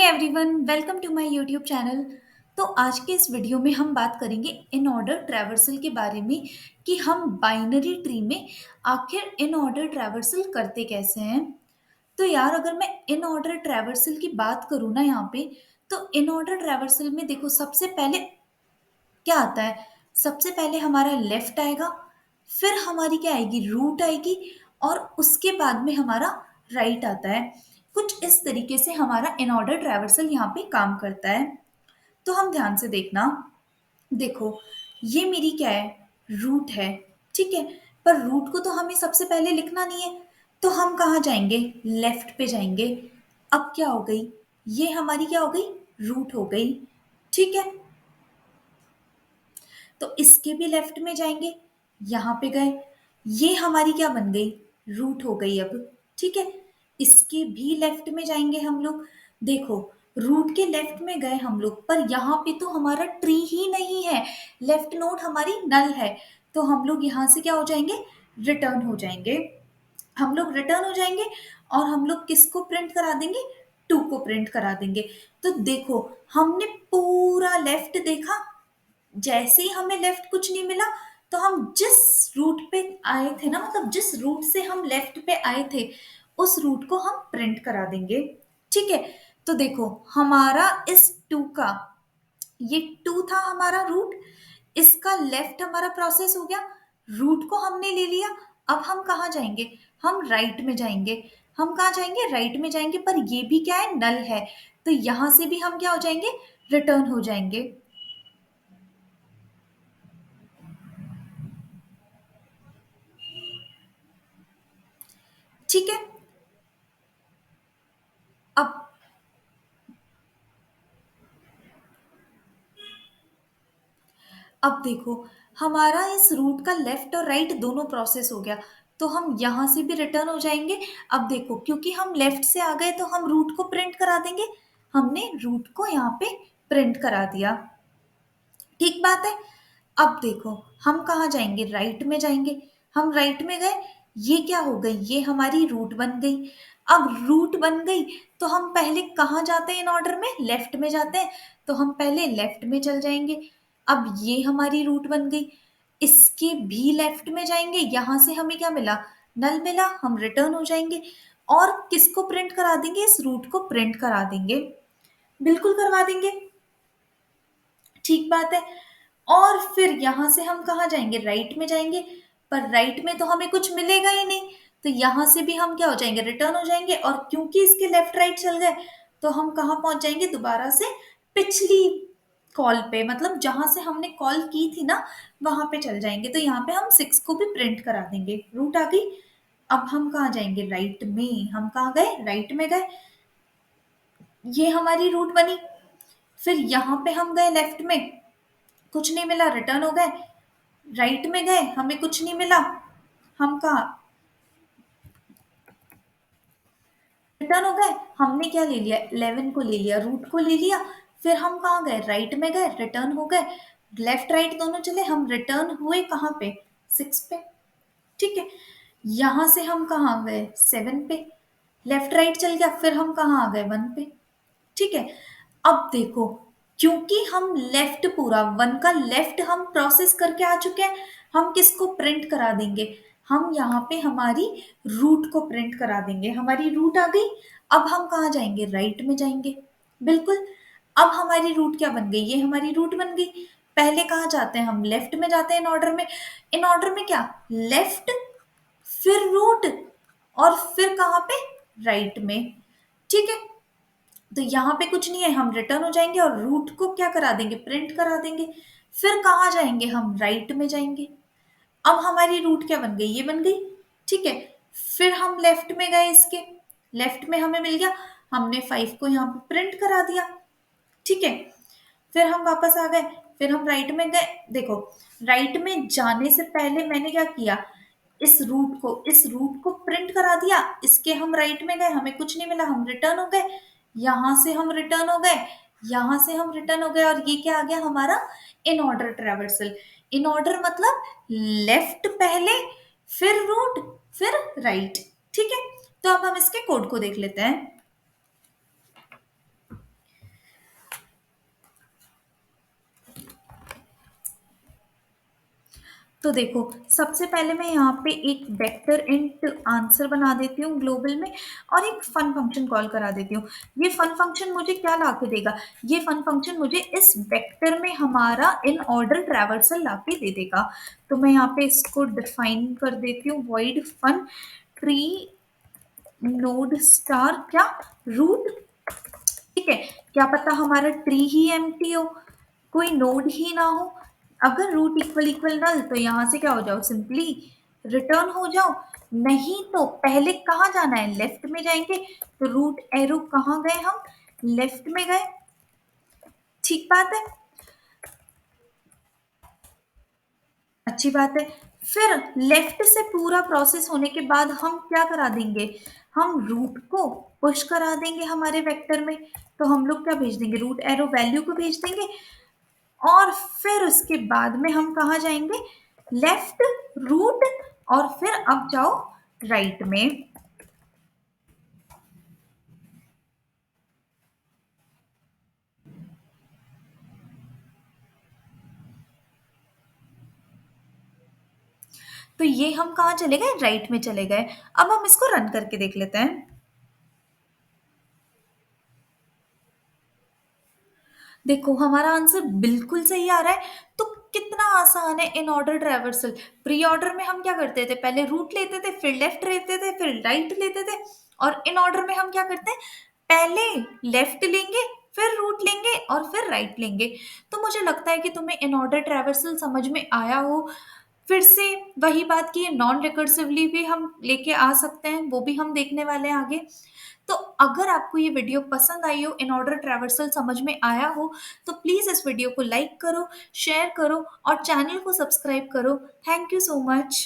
Everyone, welcome to my YouTube channel. तो आज के इस वीडियो में हम बात करेंगे इन ऑर्डर ट्रैवर्सल के बारे में कि हम बाइनरी ट्री में आखिर इन ऑर्डर ट्रैवर्सल करते कैसे हैं। तो यार, अगर मैं इन ऑर्डर ट्रैवर्सल की बात करूँ ना यहाँ पे, तो इन ऑर्डर ट्रैवर्सल में देखो सबसे पहले क्या आता है। सबसे पहले हमारा लेफ्ट आएगा, फिर हमारी क्या आएगी, रूट आएगी, और उसके बाद में हमारा राइट आता है। कुछ इस तरीके से हमारा इन ऑर्डर ट्रैवर्सल यहाँ पे काम करता है। तो हम ध्यान से देखना। देखो, ये मेरी क्या है, रूट है। ठीक है, पर रूट को तो हमें सबसे पहले लिखना नहीं है, तो हम कहाँ जाएंगे, लेफ्ट पे जाएंगे। अब क्या हो गई, ये हमारी क्या हो गई, रूट हो गई। ठीक है, तो इसके भी लेफ्ट में जाएंगे, यहाँ पे गए, ये हमारी क्या बन गई, रूट हो गई अब। ठीक है, इसके भी लेफ्ट में जाएंगे हम लोग। देखो, रूट के लेफ्ट में गए हम लोग, पर यहाँ पे तो हमारा ट्री ही नहीं है, लेफ्ट नोड हमारी नल है। तो हम लोग यहाँ से क्या हो जाएंगे, रिटर्न हो जाएंगे। हम लोग रिटर्न हो जाएंगे, और हम लोग किसको प्रिंट करा देंगे, टू को प्रिंट करा देंगे। तो देखो, हमने पूरा लेफ्ट देखा, जैसे ही हमें लेफ्ट कुछ नहीं मिला, तो हम जिस रूट पे आए थे ना, मतलब जिस रूट से हम लेफ्ट पे आए थे, उस रूट को हम प्रिंट करा देंगे। ठीक है, तो देखो, हमारा इस टू का, ये टू था हमारा रूट, इसका लेफ्ट हमारा प्रोसेस हो गया, रूट को हमने ले लिया। अब हम कहाँ जाएंगे, हम राइट में जाएंगे। हम कहाँ जाएंगे, राइट में जाएंगे, पर ये भी क्या है, नल है। तो यहां से भी हम क्या हो जाएंगे, रिटर्न हो जाएंगे। ठीक है, अब अब देखो, हमारा इस रूट का लेफ्ट और राइट दोनों प्रोसेस हो गया, तो हम यहां से भी रिटर्न हो जाएंगे। अब देखो, क्योंकि हम लेफ्ट से आ गए, तो हम रूट को प्रिंट करा देंगे। हमने रूट को यहाँ पे प्रिंट करा दिया। ठीक बात है। अब देखो, हम कहाँ जाएंगे, राइट में जाएंगे। हम राइट में गए, ये क्या हो गई, ये हमारी रूट बन गई। अब रूट बन गई, तो हम पहले कहाँ जाते हैं इन ऑर्डर में, लेफ्ट में जाते हैं। तो हम पहले लेफ्ट में चल जाएंगे। अब ये हमारी रूट बन गई, इसके भी लेफ्ट में जाएंगे। यहां से हमें क्या मिला, नल मिला, हम रिटर्न हो जाएंगे। और किसको प्रिंट करा देंगे, इस रूट को प्रिंट करा देंगे। बिल्कुल करवा देंगे। ठीक बात है। और फिर यहां से हम कहाँ जाएंगे, राइट में जाएंगे। पर राइट में तो हमें कुछ मिलेगा ही नहीं, तो यहां से भी हम क्या हो जाएंगे, रिटर्न हो जाएंगे। और क्योंकि इसके लेफ्ट राइट चल गए, तो हम कहाँ पहुंच जाएंगे, दोबारा से पिछली कॉल पे, मतलब जहां से हमने कॉल की थी ना, वहां पे चल जाएंगे। तो यहाँ पे हम 6 को भी प्रिंट करा देंगे, रूट आ गई। अब हम कहाँ जाएंगे, राइट में। हम कहाँ गए, राइट में गए, ये हमारी रूट बनी। फिर यहाँ पे हम गए लेफ्ट में, कुछ नहीं मिला, रिटर्न हो गए। राइट में गए, हमें कुछ नहीं मिला, हम कहा, रिटर्न हो गए। हमने क्या ले लिया, 11 को ले लिया, रूट को ले लिया। फिर हम कहाँ गए, राइट में गए, रिटर्न हो गए। लेफ्ट राइट दोनों चले, हम रिटर्न हुए कहाँ पे, 6 पे। ठीक है, यहां से हम कहाँ गए, 7 पे। लेफ्ट राइट चल गया, फिर हम कहाँ आ गए, 1 पे। ठीक है, अब देखो, क्योंकि हम लेफ्ट पूरा 1 का लेफ्ट हम प्रोसेस करके आ चुके हैं, हम किसको प्रिंट करा देंगे, हम यहाँ पे हमारी रूट को प्रिंट करा देंगे। हमारी रूट आ गई। अब हम कहाँ जाएंगे, राइट में जाएंगे। बिल्कुल। अब हमारी रूट क्या बन गई, ये हमारी रूट बन गई। पहले कहाँ जाते हैं, हम लेफ्ट में जाते हैं इन ऑर्डर में। इन ऑर्डर में क्या, लेफ्ट, फिर रूट, और फिर कहाँ पे, राइट में। ठीक है, तो यहाँ पे कुछ नहीं है, हम रिटर्न हो जाएंगे और रूट को क्या करा देंगे, प्रिंट करा देंगे। फिर कहाँ जाएंगे, हम राइट में जाएंगे। अब हमारी रूट क्या बन गई, ये बन गई। ठीक है, फिर हम लेफ्ट में गए, इसके लेफ्ट में हमें मिल गया, हमने 5 को यहाँ पे प्रिंट करा दिया। ठीक है, फिर हम वापस आ गए, फिर हम राइट में गए। देखो, राइट में जाने से पहले मैंने क्या किया, इस रूट को प्रिंट करा दिया। इसके हम राइट में गए, हमें कुछ नहीं मिला, हम रिटर्न हो गए। यहां से हम रिटर्न हो गए, यहां से हम रिटर्न हो गए, और ये क्या आ गया हमारा, in order traversal. In order मतलब लेफ्ट पहले, फिर रूट, फिर राइट। ठीक है, तो अब हम इसके कोड को देख लेते हैं। तो देखो, सबसे पहले मैं यहाँ पे एक वेक्टर इंट आंसर बना देती हूँ ग्लोबल में और एक फन फंक्शन कॉल करा देती हूँ। ये फन फंक्शन मुझे क्या ला के देगा? ये फन फंक्शन मुझे इस वेक्टर में हमारा इन ऑर्डर ट्रैवर्सल ला के दे देगा। तो मैं यहाँ पे इसको डिफाइन कर देती हूँ, void fun tree node star क्या रूट। ठीक है, क्या पता हमारा ट्री ही एम्प्टी हो, कोई नोड ही ना हो। अगर रूट इक्वल इक्वल नल तो यहाँ से क्या हो जाओ, सिंपली रिटर्न हो जाओ। नहीं तो पहले कहाँ जाना है, लेफ्ट में जाएंगे। तो रूट एरो कहाँ गए हम, लेफ्ट में गए। ठीक बात है, अच्छी बात है। फिर लेफ्ट से पूरा प्रोसेस होने के बाद हम क्या करा देंगे, हम रूट को पुश करा देंगे हमारे वेक्टर में। तो हम लोग क्या भेज देंगे, रूट एरो वैल्यू को भेज देंगे। और फिर उसके बाद में हम कहाँ जाएंगे, लेफ्ट रूट, और फिर अब जाओ राइट में। तो ये हम कहाँ चले गए, राइट में चले गए। अब हम इसको रन करके देख लेते हैं। देखो हमारा आंसर बिल्कुल सही आ रहा है। तो कितना आसान है in order traversal. Pre order में हम क्या करते थे, पहले रूट लेते थे, फिर लेफ्ट लेते थे, फिर राइट लेते थे। और इन ऑर्डर में हम क्या करते हैं, पहले लेफ्ट लेंगे, फिर रूट लेंगे और फिर राइट लेंगे। तो मुझे लगता है कि तुम्हें इन ऑर्डर ट्रैवर्सल समझ में आया हो। फिर से वही बात की, नॉन रिकर्सिवली भी हम लेके आ सकते हैं, वो भी हम देखने वाले हैं आगे। तो अगर आपको ये वीडियो पसंद आई हो, इन ऑर्डर ट्रैवर्सल समझ में आया हो, तो प्लीज़ इस वीडियो को लाइक करो, शेयर करो और चैनल को सब्सक्राइब करो। Thank you so much.